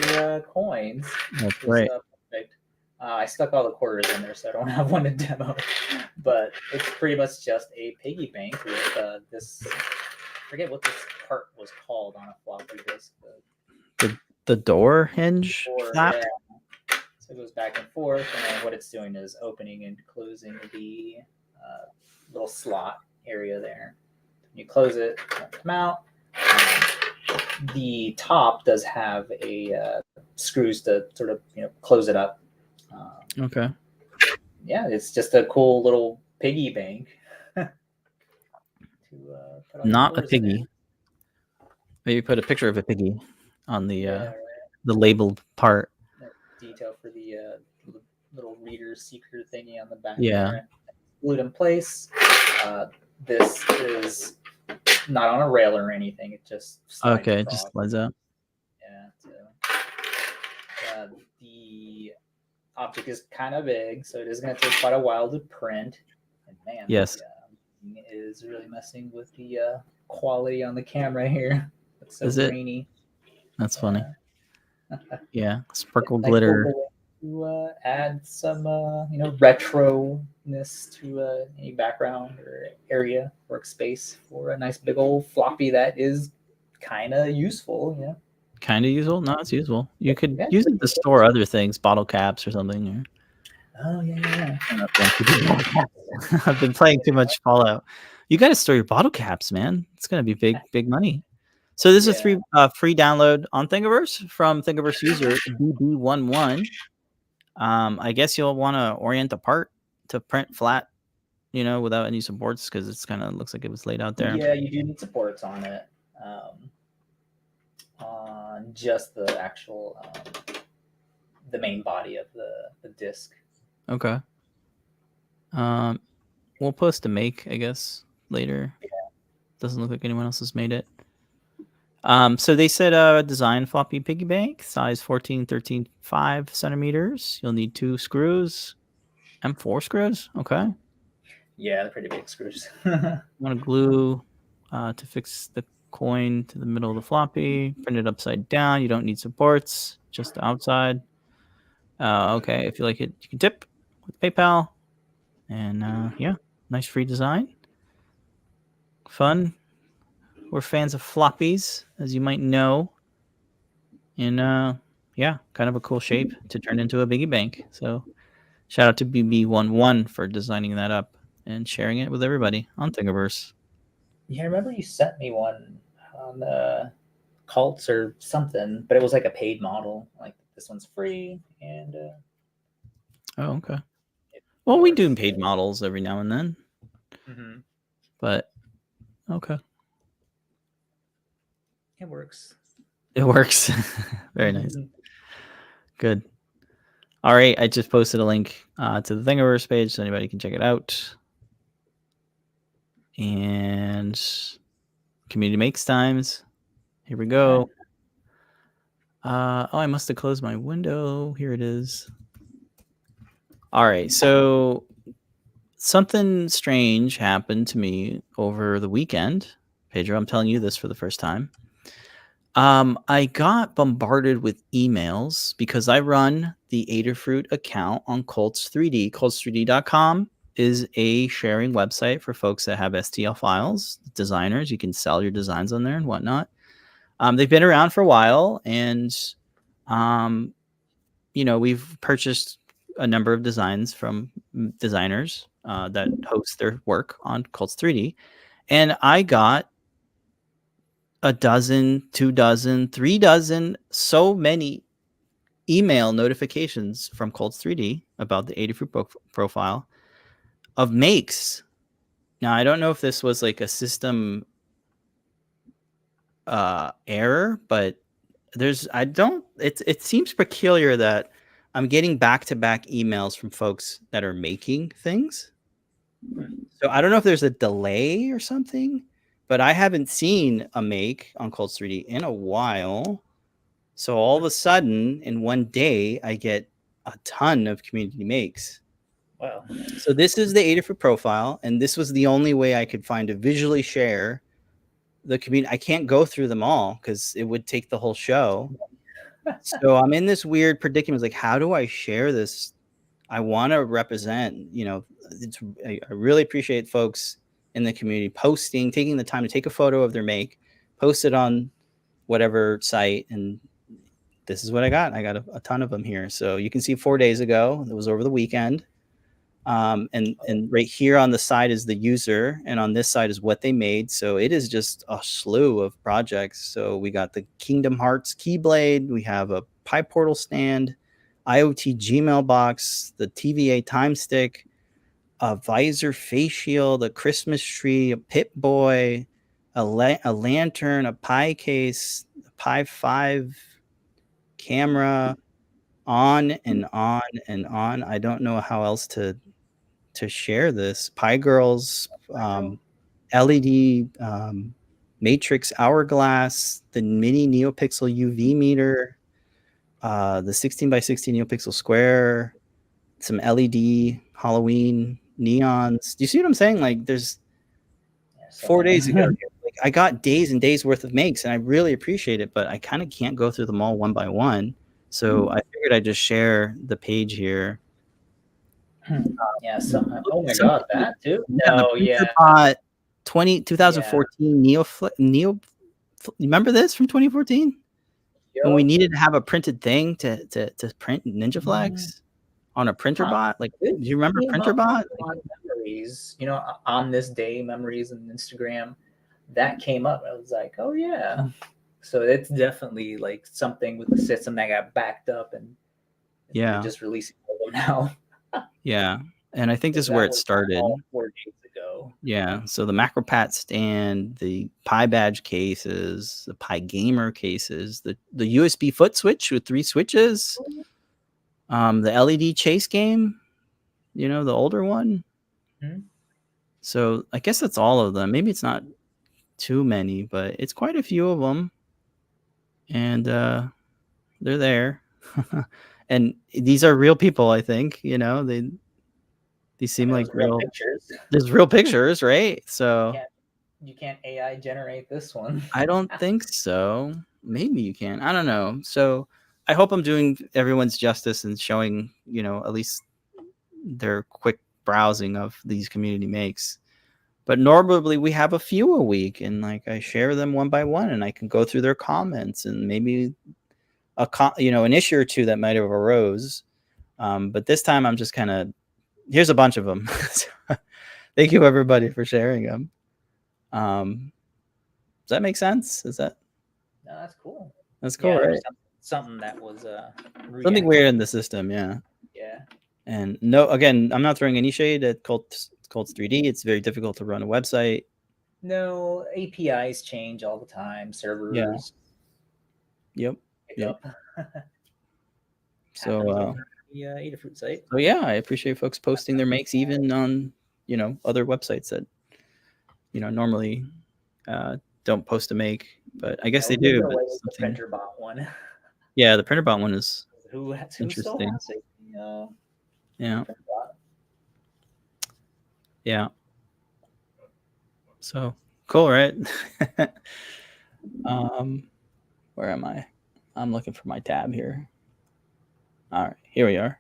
your coins." That's It was, right. perfect. I stuck all the quarters in there, so I don't have one to demo. But it's pretty much just a piggy bank with this. I forget what this part was called on a floppy disk. The door hinge flap. Yeah. So it goes back and forth, and then what it's doing is opening and closing the little slot area there. You close it, come out. The top does have a screws to sort of close it up. Okay. Yeah, it's just a cool little piggy bank. To put Not a piggy. Maybe put a picture of a piggy on the labeled part. That detail for the little reader seeker thingy on the back. Yeah. There. Glued in place. This is not on a rail or anything. It just slides okay. across. It just slides out. Yeah. So, the object is kind of big, so it is going to take quite a while to print. And man, yes, it is really messing with the quality on the camera here. It's so grainy. That's funny. Yeah, sparkle nice glitter. To add some retro-ness to any background or area workspace for a nice big old floppy that is kind of useful. Yeah. Kind of useful? No, it's useful. You could use it to store other things, bottle caps or something. Oh yeah. I've been playing too much Fallout. You got to store your bottle caps, man. It's gonna be big money. So this is a free download on Thingiverse from Thingiverse user BB11. I guess you'll want to orient the part to print flat, without any supports, because it's kind of looks like it was laid out there. Yeah, you do need supports on it. On just the actual the main body of the disk. Okay. We'll post a make, I guess, later. Yeah. Doesn't look like anyone else has made it. So they said design floppy piggy bank, size 14, 13, 5 centimeters. You'll need 2 screws. M4 screws? Okay. Yeah, they're pretty big screws. Want to glue to fix the coin to the middle of the floppy. Print it upside down. You don't need supports, just the outside. Okay, if you like it, you can tip with PayPal. And yeah, nice free design. Fun. We're fans of floppies, as you might know. And yeah, kind of a cool shape to turn into a piggy bank. So shout out to BB11 for designing that up and sharing it with everybody on Thingiverse. Yeah, I remember you sent me one on the Cults or something, but it was like a paid model. Like this one's free and. Oh, okay. Well, we do paid models every now and then. Mm-hmm. But okay. It works. It works. Very nice. Good. All right, I just posted a link to the Thingiverse page so anybody can check it out. And community makes times. Here we go. I must have closed my window. Here it is. All right, so something strange happened to me over the weekend. Pedro, I'm telling you this for the first time. I got bombarded with emails because I run the Adafruit account on Colts3D. Colts3D.com is a sharing website for folks that have STL files, designers. You can sell your designs on there and whatnot. They've been around for a while, and we've purchased a number of designs from designers that host their work on Colts3D, and I got a dozen, 2 dozen, 3 dozen, so many email notifications from Colts3D about the Adafruit profile of makes. Now, I don't know if this was like a system error, but it seems peculiar that I'm getting back-to-back emails from folks that are making things. So I don't know if there's a delay or something, but I haven't seen a make on Cults 3D in a while. So all of a sudden, in one day, I get a ton of community makes. Wow. So this is the Adafruit profile, and this was the only way I could find to visually share the community. I can't go through them all because it would take the whole show. So I'm in this weird predicament. Like, how do I share this? I want to represent, I really appreciate folks in the community posting, taking the time to take a photo of their make, post it on whatever site. And this is what I got. I got a ton of them here. So you can see 4 days ago, it was over the weekend. And right here on the side is the user, and on this side is what they made. So it is just a slew of projects. So we got the Kingdom Hearts Keyblade, we have a PyPortal stand, IoT Gmail box, the TVA time stick, a visor face shield, a Christmas tree, a Pip-Boy, a lantern, a Pi case, a Pi 5 camera, on and on and on. I don't know how else to share this. Pi Girls, LED matrix hourglass, the mini NeoPixel UV meter, the 16 by 16 NeoPixel square, some LED Halloween neons. Do you see what I'm saying? Like, there's 4 days ago, like, I got days and days worth of makes, and I really appreciate it, but I kind of can't go through them all one by one. So I figured I'd just share the page here. Yeah. Oh my god, that too. No, yeah. 2014 Neo. You remember this from 2014? Yep. When we needed to have a printed thing to print Ninja Flags on a printer bot. Like, do you remember printer bot? Memories, on this day memories and Instagram, that came up. I was like, oh yeah. So it's definitely like something with the system that got backed up, and just releasing them now. Yeah, and I think this is where it started. 4 days ago. Yeah, so the MacroPat stand, the Pi Badge cases, the Pi Gamer cases, the USB foot switch with 3 switches, the LED chase game, the older one. Mm-hmm. So I guess that's all of them. Maybe it's not too many, but it's quite a few of them, and they're there. And these are real people, I think. These seem like real pictures. There's real pictures, right? So you can't AI generate this one. I don't think so. Maybe you can. I don't know. So I hope I'm doing everyone's justice and showing, at least their quick browsing of these community makes. But normally we have a few a week, and like I share them one by one, and I can go through their comments, and maybe an issue or two that might have arose. But this time I'm just kind of, here's a bunch of them. Thank you everybody for sharing them. Does that make sense? No, that's cool. That's cool, right? Something that was something weird in the system, yeah. Yeah. And no, again, I'm not throwing any shade at Cults 3D. It's very difficult to run a website. No, APIs change all the time. Servers. Yep. So Adafruit site. So yeah, I appreciate folks posting their makes even on other websites that normally don't post a make, but I guess they do. But the printer bot one. Yeah, the printer bot one is interesting. Yeah. Yeah. So cool, right? Where am I? I'm looking for my tab here. All right, here we are.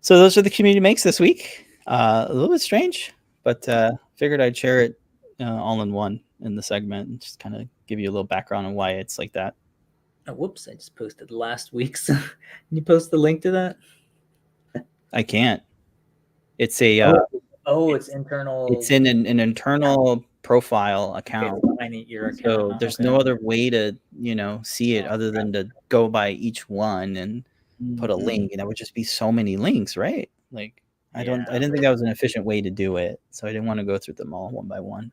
So those are the community makes this week. A little bit strange, but figured I'd share it all in one in the segment and just kind of give you a little background on why it's like that. Oh, whoops, I just posted last week's. Can you post the link to that? I can't. It's a... it's internal. It's in an internal profile account. So there's no other way to, see it other than to go by each one and put a link, and that would just be so many links, right? Like I didn't think that was an efficient way to do it, so I didn't want to go through them all one by one.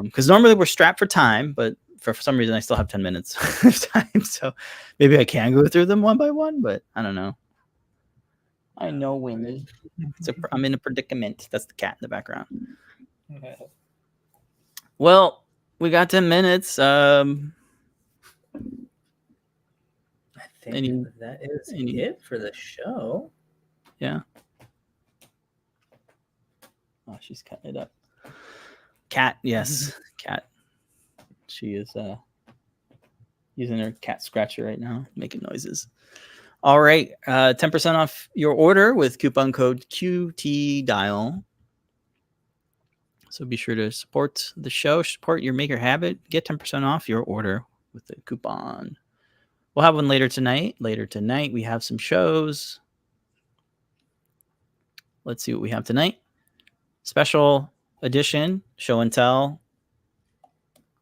Because normally we're strapped for time, but for some reason I still have 10 minutes of time, so maybe I can go through them one by one, but I don't know. I know, Winnie. I'm in a predicament. That's the cat in the background. Well, we got 10 minutes. I think that is it for the show. Yeah. Oh, she's cutting it up. Cat, yes, cat. She is using her cat scratcher right now, making noises. All right, 10% off your order with coupon code QTDial. So be sure to support the show, support your maker habit, get 10% off your order with the coupon. We'll have one later tonight. Later tonight, we have some shows. Let's see what we have tonight. Special edition, show and tell,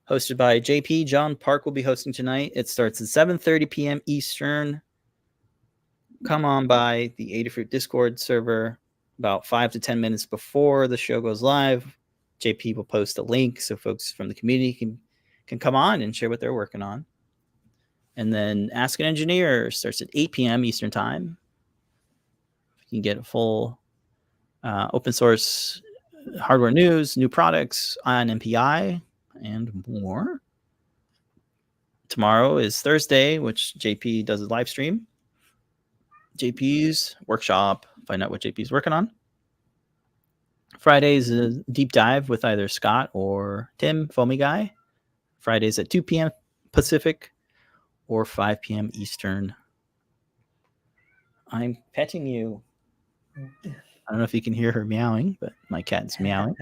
hosted by JP. John Park will be hosting tonight. It starts at 7:30 p.m. Eastern. Come on by the Adafruit Discord server about 5 to 10 minutes before the show goes live. JP will post a link so folks from the community can come on and share what they're working on. And then Ask an Engineer starts at 8 p.m. Eastern Time. You can get a full open source hardware news, new products on MPI, and more. Tomorrow is Thursday, which JP does a live stream. JP's workshop, find out what JP's working on. Fridays is a deep dive with either Scott or Tim, Foamy Guy. Fridays at 2 p.m. Pacific or 5 p.m. Eastern. I'm petting you. I don't know if you can hear her meowing, but my cat's meowing.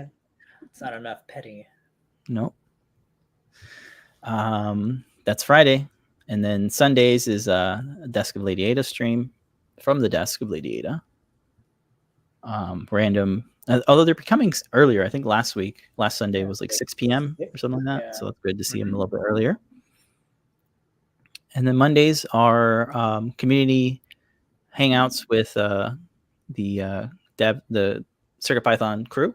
It's not enough petting. Nope. That's Friday. And then Sundays is a Desk of Lady Ada stream from the Desk of Lady Ada. Random, although they're becoming earlier. I think last Sunday was like 6 p.m. or something like that. Yeah. So it's good to see them a little bit earlier. And then Mondays are community hangouts with the CircuitPython crew.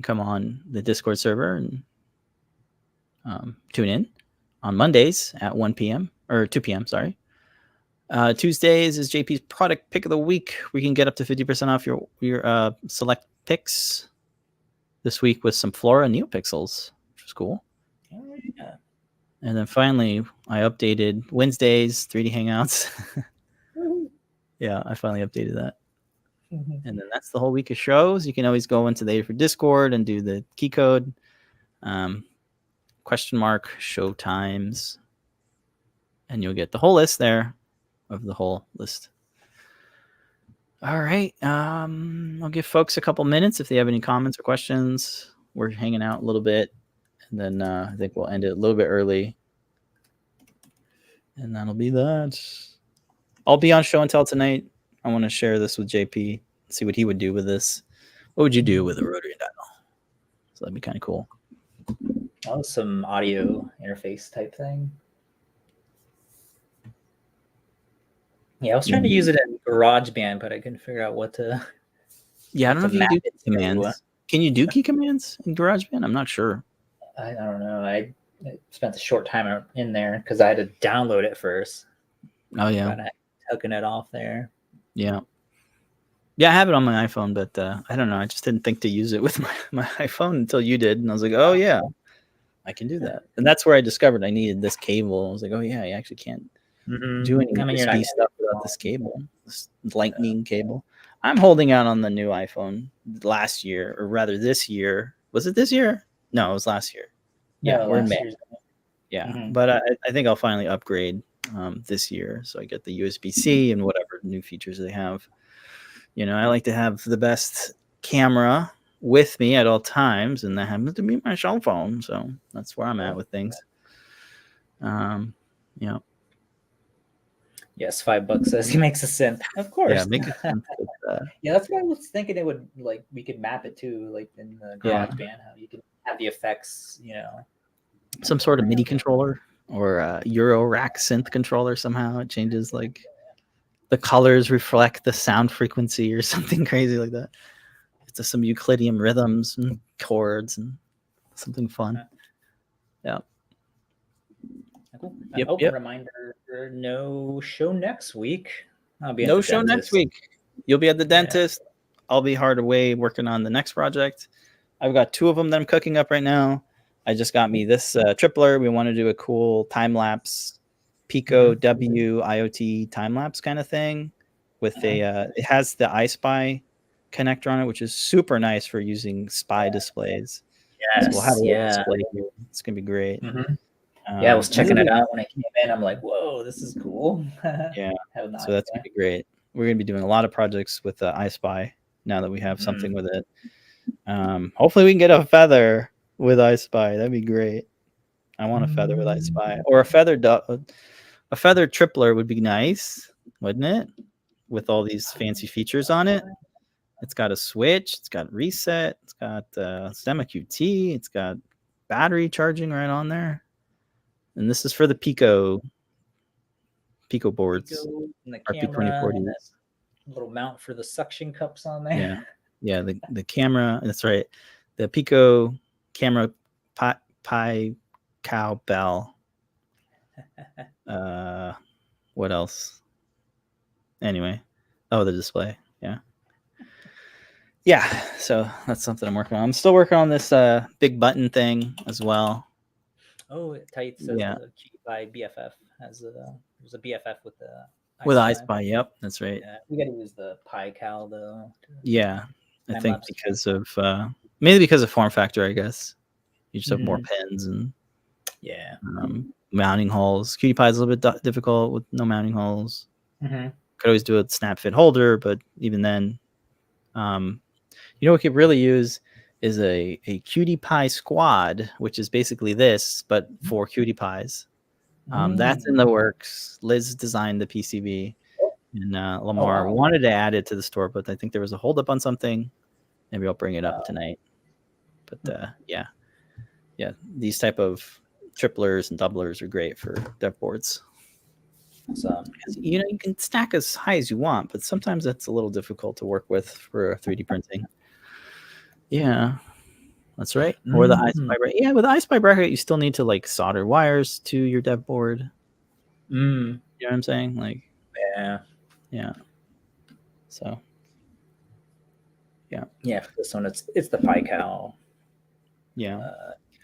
Come on the Discord server and tune in on Mondays at 1 p.m. or 2 p.m. Sorry. Tuesdays is JP's product pick of the week. We can get up to 50% off your select picks this week with some Flora NeoPixels, which is cool. Oh, yeah. And then finally, I updated Wednesdays 3D Hangouts. Yeah, I finally updated that. And then that's the whole week of shows. You can always go into the Adafruit Discord and do the key code. Question mark show times. And you'll get the whole list there of the whole list. All right. I'll give folks a couple minutes if they have any comments or questions. We're hanging out a little bit. And then I think we'll end it a little bit early. And that'll be that. I'll be on show and tell tonight. I want to share this with JP, see what he would do with this. What would you do with a rotary dial? So that'd be kind of cool. Oh, some audio interface type thing. Yeah, I was trying to use it in GarageBand, but I couldn't figure out what to. Yeah, I don't know if you can do key commands. Can you do key commands in GarageBand? I'm not sure. I don't know. I spent a short time in there because I had to download it first. Oh yeah, kind of hooking it off there. Yeah, I have it on my iPhone, but I don't know. I just didn't think to use it with my iPhone until you did, and I was like, oh yeah, I can do that. And that's where I discovered I needed this cable. I was like, oh yeah, I actually can't do any USB stuff without this cable, this lightning cable. I'm holding out on the new iPhone last year, or rather this year. Was it this year? No, it was last year. Yeah, we're in May. Yeah, but I think I'll finally upgrade this year, so I get the USB-C and whatever new features they have. You know, I like to have the best camera with me at all times, and that happens to be my cell phone. So that's where I'm at with things. Yeah. Yes, $5 says he makes a synth. Of course. Yeah, make a synth with, yeah, that's what I was thinking. It would we could map it to in the GarageBand, how you can have the effects. Some sort of MIDI controller or a Euro rack synth controller. Somehow it changes the colors reflect the sound frequency or something crazy like that. It's some Euclidean rhythms and chords and something fun. Yeah. Cool. Reminder: no show next week. I'll be no show next week. You'll be at the dentist. I'll be hard away working on the next project. I've got 2 of them that I'm cooking up right now. I just got me this tripler. We want to do a cool time lapse Pico W IoT time lapse kind of thing with a it has the iSpy connector on it, which is super nice for using spy displays. Yes, so we'll have a little display here. It's gonna be great. Yeah, I was checking it out when I came in. I'm like, whoa, this is cool. Yeah, so that's gonna be great. We're gonna be doing a lot of projects with iSpy now that we have something with it. Hopefully we can get a feather with iSpy. That'd be great. I want a feather with iSpy, or a feather tripler would be nice, wouldn't it? With all these fancy features on it. It's got a switch, it's got reset, it's got Stemma QT, it's got battery charging right on there. And this is for the Pico boards. And the RP2040. Little mount for the suction cups on there. Yeah, the camera, that's right. The Pico camera Pi cowbell. What else? Anyway. Oh, the display. Yeah, so that's something I'm working on. I'm still working on this big button thing as well. Oh, Tight says the QTPy BFF there's a BFF with the iSpy. Yep, that's right. Yeah, we got to use the Pi Cal though. Yeah, I think because of mainly because of form factor, I guess. You just have more pins and mounting holes. QTPy is a little bit difficult with no mounting holes. Could always do a snap fit holder, but even then, you know what we could really use is a QTPy squad, which is basically this, but for QTPys. That's in the works. Liz designed the PCB, and Lamar wanted to add it to the store, but I think there was a holdup on something. Maybe I'll bring it up tonight. But yeah, these type of triplers and doublers are great for dev boards. So you can stack as high as you want, but sometimes that's a little difficult to work with for 3D printing. Yeah, that's right. Or the iSpy bracket. Yeah, with the iSpy bracket, you still need to like solder wires to your dev board. You know what I'm saying? Like, yeah. So, yeah. For this one, it's the Pi Cal.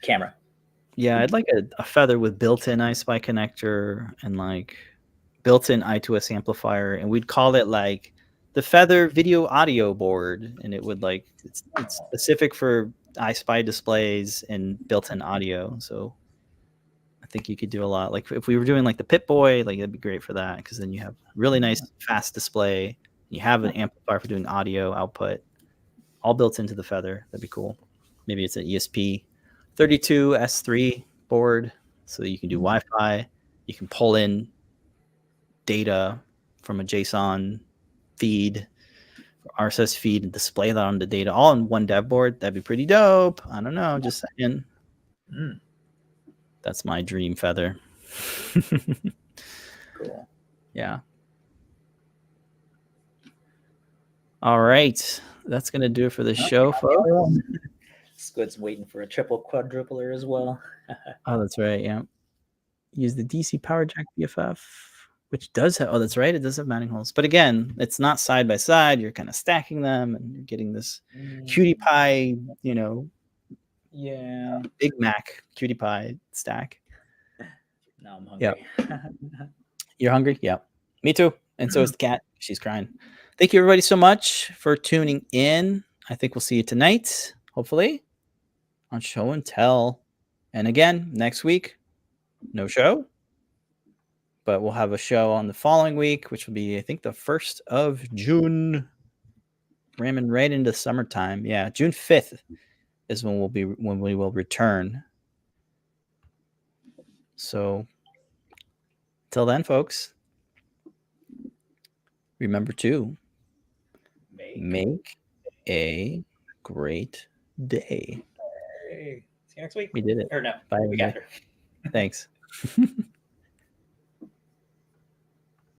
Camera. Yeah, I'd like a feather with built-in iSpy connector and like built-in I2S amplifier, and we'd call it like the Feather video audio board, and it would like it's specific for iSpy displays and built-in audio. So I think you could do a lot. Like if we were doing like the Pip-Boy, like that'd be great for that, because then you have really nice fast display. You have an amplifier for doing audio output, all built into the Feather. That'd be cool. Maybe it's an ESP32S3 board, so you can do Wi-Fi. You can pull in data from a JSON feed, RSS feed, and display that on the data all in one dev board. That'd be pretty dope. I don't know, just saying. That's my dream feather. Cool. Yeah. All right. That's going to do it for the show, folks. Squid's waiting for a triple quadrupler as well. Oh, that's right. Yeah. Use the DC power jack BFF, which does have, that's right. It does have mounting holes. But again, it's not side by side. You're kind of stacking them and you're getting this QTPy, Big Mac QTPy stack. Now I'm hungry. Yep. You're hungry? Yeah. Me too. And so is the cat. She's crying. Thank you, everybody, so much for tuning in. I think we'll see you tonight, hopefully, on Show and Tell. And again, next week, no show. But we'll have a show on the following week, which will be, I think, the 1st of June. Ramming right into summertime. Yeah, June 5th is when we will return. So till then, folks, remember to make a great day. Hey, see you next week. We did it. Or no, Bye, week after. Thanks.